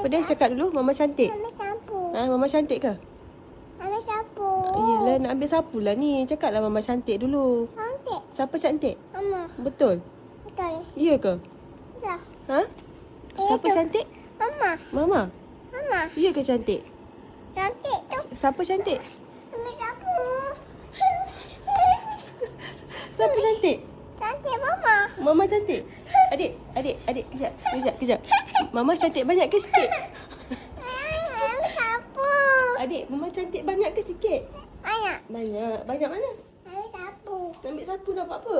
Apa dia cakap dulu? Mama cantik. Ambil sapu. Mama cantik ke? Ambil sapu. Yelah, nak ambil sapu lah ni. Cakaplah Mama cantik dulu. Cantik. Siapa cantik? Mama. Betul? Betul. Ya ke? Dah. Ha? Siapa tu. cantik? Mama. Mama? Mama. Ya ke cantik? Cantik tu. Siapa cantik? Ambil sapu. Siapa cantik? Cantik Mama. Mama cantik? Adik, kejap. Mama cantik banyak ke sikit? Ambil sapu. Adik, Mama cantik banyak ke sikit? Banyak. Banyak mana? Ambil sapu. Ambil sapu nak buat apa?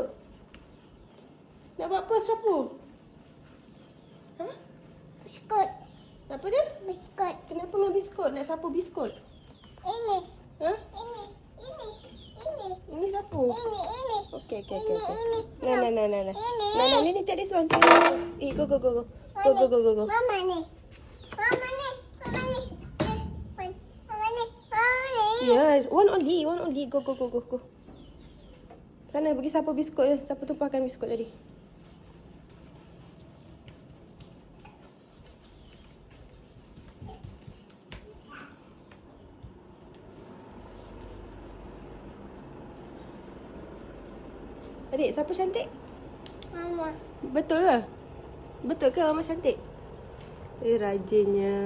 Nak buat apa sapu? Ha? Biskut. Apa dia? Biskut. Kenapa nak biskut? Nak sapu biskut? Ini. Ha? Ini. Ini sapu? Ini. Okey. Ini. Nah. Ini. Ni take this one. Go. Go. Mama ni. Mama ni. Yes, one only. Go. Sana pergi sapu biskut je. Sapu tumpahkan biskut tadi. Adik, siapa cantik? Mama. Betul ke? Betul ke Mama cantik? Rajinnya.